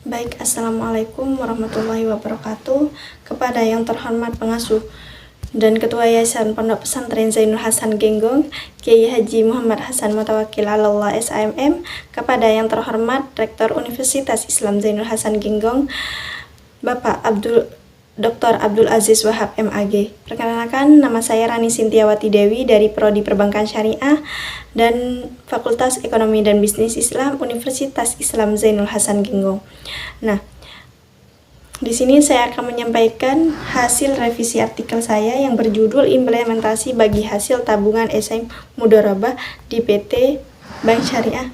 Baik, Assalamualaikum warahmatullahi wabarakatuh. Kepada yang terhormat pengasuh dan Ketua Yayasan Pondok Pesantren Zainul Hasan Genggong, Kiai Haji Muhammad Hasan Mutawakil Allah SAMM, kepada yang terhormat Rektor Universitas Islam Zainul Hasan Genggong, Bapak Dr. Abdul Aziz Wahab MAG. Perkenalkan, nama saya Rani Sintiawati Dewi dari Prodi Perbankan Syariah dan Fakultas Ekonomi dan Bisnis Islam Universitas Islam Zainul Hasan Genggong. Nah, di sini saya akan menyampaikan hasil revisi artikel saya yang berjudul Implementasi Bagi Hasil Tabungan SM Mudharabah di PT Bank Syariah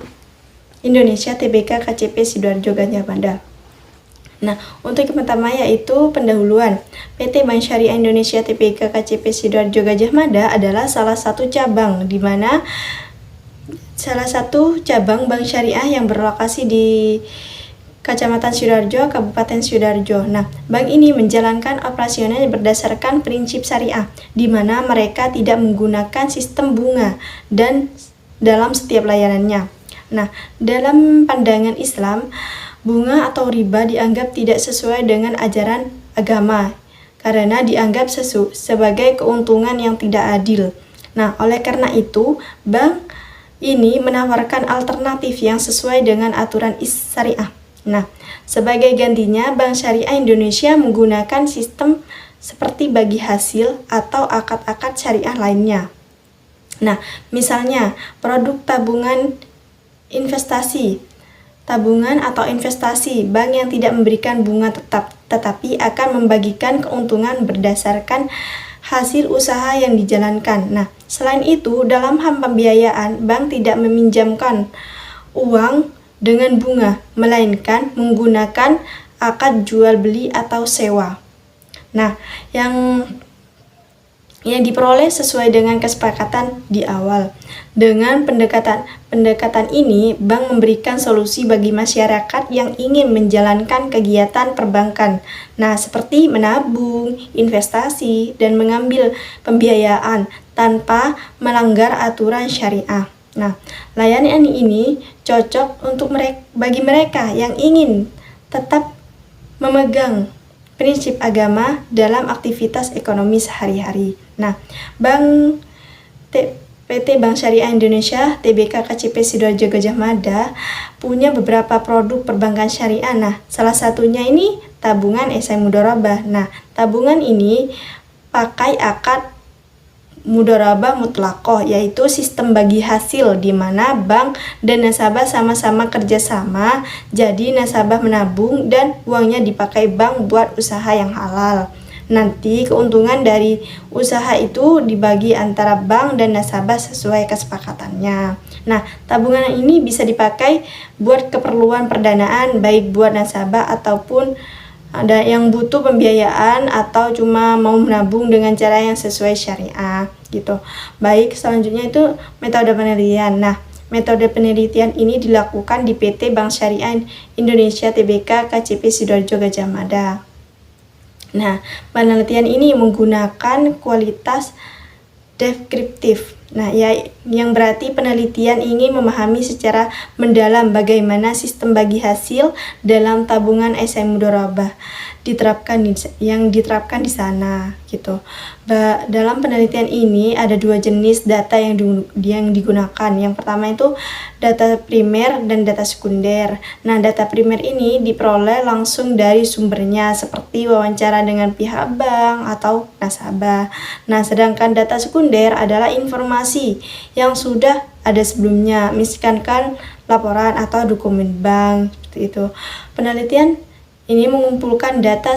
Indonesia Tbk KCP Sidoarjo Gadjah Mada. Nah, untuk yang pertama yaitu pendahuluan. PT Bank Syariah Indonesia Tbk KCP Sidoarjo Gadjah Mada adalah salah satu cabang bank syariah yang berlokasi di Kecamatan Sidoarjo, Kabupaten Sidoarjo. Nah, bank ini menjalankan operasionalnya berdasarkan prinsip syariah, di mana mereka tidak menggunakan sistem bunga dan dalam setiap layanannya. Nah, dalam pandangan Islam, bunga atau riba dianggap tidak sesuai dengan ajaran agama karena dianggap sebagai keuntungan yang tidak adil. Nah, oleh karena itu, bank ini menawarkan alternatif yang sesuai dengan aturan syariah. Nah, sebagai gantinya, Bank Syariah Indonesia menggunakan sistem seperti bagi hasil atau akad-akad syariah lainnya. Nah, misalnya produk tabungan atau investasi, bank yang tidak memberikan bunga tetap, tetapi akan membagikan keuntungan berdasarkan hasil usaha yang dijalankan. Nah, selain itu, dalam hal pembiayaan, bank tidak meminjamkan uang dengan bunga, melainkan menggunakan akad jual beli atau sewa. Nah, yang diperoleh sesuai dengan kesepakatan di awal. Dengan pendekatan ini, bank memberikan solusi bagi masyarakat yang ingin menjalankan kegiatan perbankan. Nah, seperti menabung, investasi, dan mengambil pembiayaan tanpa melanggar aturan syariah. Nah, layanan ini cocok bagi mereka yang ingin tetap memegang prinsip agama dalam aktivitas ekonomi sehari-hari. Nah, PT Bank Syariah Indonesia Tbk KCP Sidoarjo Gadjah Mada punya beberapa produk perbankan syariah. Nah, salah satunya ini tabungan SM Mudharabah. Nah, tabungan ini pakai akad mudharabah mutlaqoh, yaitu sistem bagi hasil di mana bank dan nasabah sama-sama kerjasama, jadi nasabah menabung dan uangnya dipakai bank buat usaha yang halal. Nanti keuntungan dari usaha itu dibagi antara bank dan nasabah sesuai kesepakatannya. Nah, tabungan ini bisa dipakai buat keperluan perdanaan, baik buat nasabah ataupun ada yang butuh pembiayaan atau cuma mau menabung dengan cara yang sesuai syariah gitu. Baik, selanjutnya itu metode penelitian. Nah, metode penelitian ini dilakukan di PT Bank Syariah Indonesia Tbk KCP Sidoarjo Gadjah Mada. Nah, penelitian ini menggunakan kualitas deskriptif. Nah, yang berarti penelitian ingin memahami secara mendalam bagaimana sistem bagi hasil dalam tabungan SM Mudharabah diterapkan di sana gitu. Dalam penelitian ini ada dua jenis data yang digunakan. Yang pertama itu data primer dan data sekunder. Nah, data primer ini diperoleh langsung dari sumbernya seperti wawancara dengan pihak bank atau nasabah. Nah, sedangkan data sekunder adalah informasi yang sudah ada sebelumnya, misalkan laporan atau dokumen bank seperti itu. Penelitian ini mengumpulkan data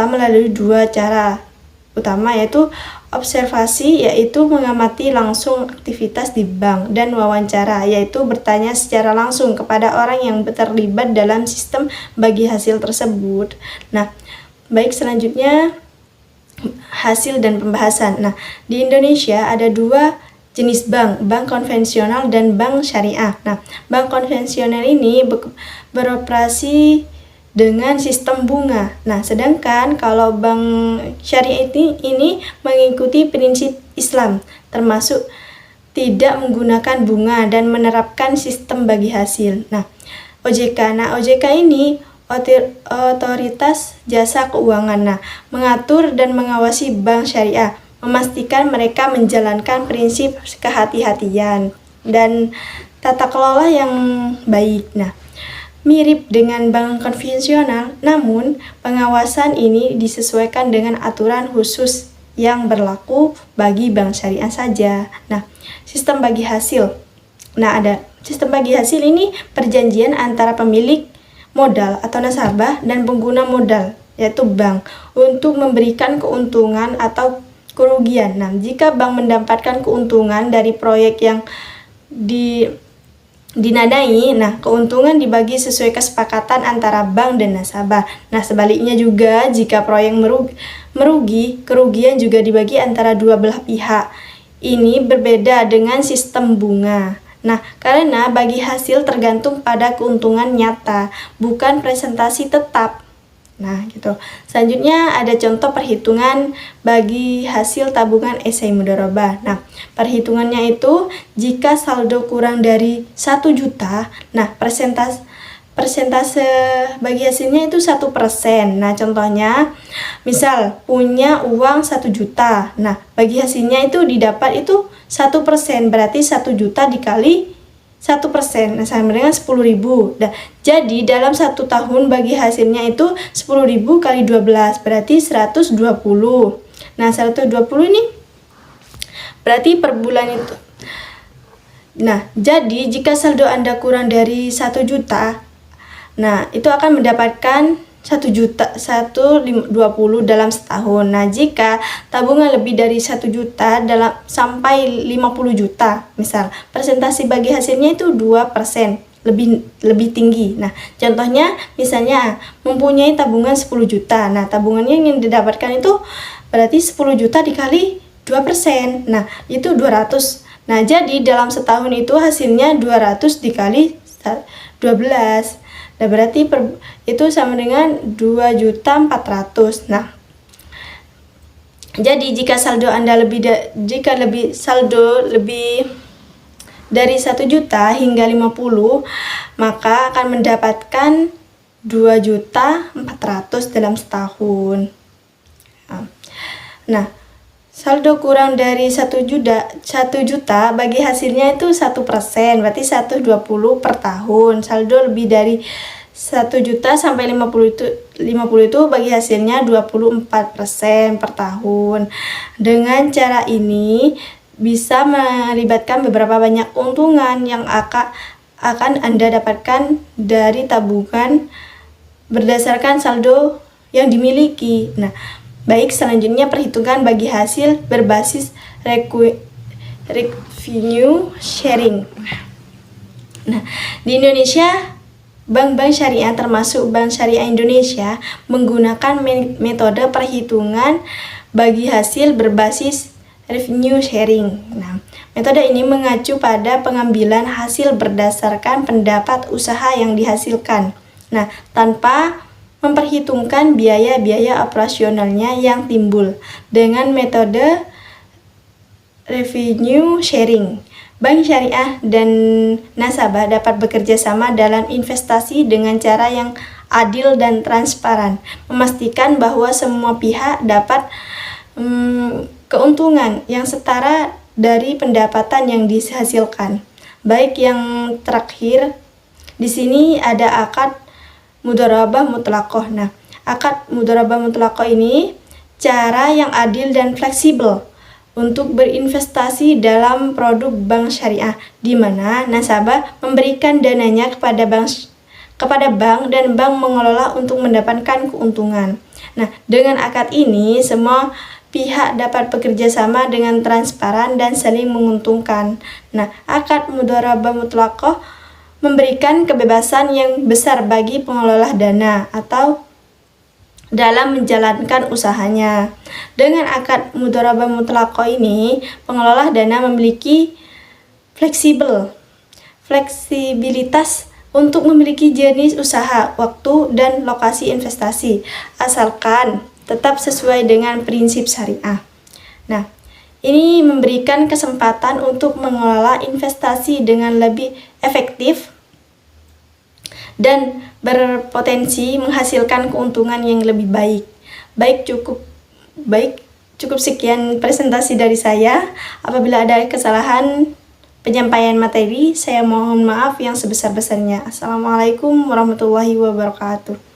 melalui dua cara utama, yaitu observasi, yaitu mengamati langsung aktivitas di bank, dan wawancara, yaitu bertanya secara langsung kepada orang yang terlibat dalam sistem bagi hasil tersebut. Nah, baik, selanjutnya hasil dan pembahasan. Nah, di Indonesia ada dua jenis bank konvensional dan bank syariah. Nah, bank konvensional ini beroperasi dengan sistem bunga. Nah, sedangkan kalau bank syariah ini mengikuti prinsip Islam, termasuk tidak menggunakan bunga dan menerapkan sistem bagi hasil. Nah, OJK. Nah, OJK ini Otoritas Jasa Keuangan. Nah, mengatur dan mengawasi bank syariah, memastikan mereka menjalankan prinsip kehati-hatian dan tata kelola yang baik. Nah, mirip dengan bank konvensional, namun pengawasan ini disesuaikan dengan aturan khusus yang berlaku bagi bank syariah saja. Nah, sistem bagi hasil. Nah, ada sistem bagi hasil ini perjanjian antara pemilik modal atau nasabah dan pengguna modal, yaitu bank, untuk memberikan keuntungan atau kerugian. Nah, jika bank mendapatkan keuntungan dari proyek yang dinadai, nah keuntungan dibagi sesuai kesepakatan antara bank dan nasabah. Nah, sebaliknya juga jika proyek merugi, kerugian juga dibagi antara dua belah pihak. Ini berbeda dengan sistem bunga. Nah, karena bagi hasil tergantung pada keuntungan nyata, bukan presentasi tetap. Nah, gitu. Selanjutnya ada contoh perhitungan bagi hasil tabungan esai mudharabah. Nah, perhitungannya itu jika saldo kurang dari 1 juta, nah persentase bagi hasilnya itu 1%. Nah, contohnya misal punya uang 1 juta. Nah, bagi hasilnya itu didapat itu 1%, berarti 1 juta dikali 1%, nah sama dengan 10.000. Nah, jadi dalam 1 tahun bagi hasilnya itu 10.000 kali 12, berarti 120. Nah, 120 ini berarti per bulan itu. Nah, jadi jika saldo Anda kurang dari 1 juta, nah itu akan mendapatkan 120 dalam setahun. Nah, jika tabungan lebih dari 1 juta sampai 50 juta, misal persentase bagi hasilnya itu 2%, lebih tinggi. Nah, contohnya misalnya mempunyai tabungan 10 juta. Nah, tabungannya yang didapatkan itu berarti 10 juta dikali 2%. Nah, itu 200. Nah, jadi dalam setahun itu hasilnya 200 dikali 12. Nah, berarti itu sama dengan 2.400.000. Nah, jadi jika saldo Anda saldo lebih dari 1 juta hingga 50, maka akan mendapatkan 2.400.000 dalam setahun. Nah, saldo kurang dari 1 juta bagi hasilnya itu 1%, berarti 120 per tahun. Saldo lebih dari 1 juta sampai 50 itu bagi hasilnya 24% per tahun. Dengan cara ini bisa melibatkan beberapa banyak keuntungan yang akan Anda dapatkan dari tabungan berdasarkan saldo yang dimiliki. Nah, baik, selanjutnya perhitungan bagi hasil berbasis revenue sharing. Nah, di Indonesia, bank-bank syariah termasuk Bank Syariah Indonesia menggunakan metode perhitungan bagi hasil berbasis revenue sharing. Nah, metode ini mengacu pada pengambilan hasil berdasarkan pendapat usaha yang dihasilkan. Nah, tanpa memperhitungkan biaya-biaya operasionalnya yang timbul. Dengan metode revenue sharing, bank syariah dan nasabah dapat bekerja sama dalam investasi dengan cara yang adil dan transparan, memastikan bahwa semua pihak dapat keuntungan yang setara dari pendapatan yang dihasilkan. Baik, yang terakhir di sini ada akad mudharabah mutlaqah. Nah, akad mudharabah mutlaqah ini cara yang adil dan fleksibel untuk berinvestasi dalam produk bank syariah, di mana nasabah memberikan dananya kepada bank dan bank mengelola untuk mendapatkan keuntungan. Nah, dengan akad ini semua pihak dapat bekerja sama dengan transparan dan saling menguntungkan. Nah, akad mudharabah mutlaqah memberikan kebebasan yang besar bagi pengelola dana atau dalam menjalankan usahanya. Dengan akad mudharabah mutlaqah ini, pengelola dana memiliki fleksibilitas untuk memiliki jenis usaha, waktu, dan lokasi investasi, asalkan tetap sesuai dengan prinsip syariah. Nah, ini memberikan kesempatan untuk mengelola investasi dengan lebih efektif dan berpotensi menghasilkan keuntungan yang lebih baik. Cukup sekian presentasi dari saya. Apabila ada kesalahan penyampaian materi, saya mohon maaf yang sebesar-besarnya. Assalamualaikum warahmatullahi wabarakatuh.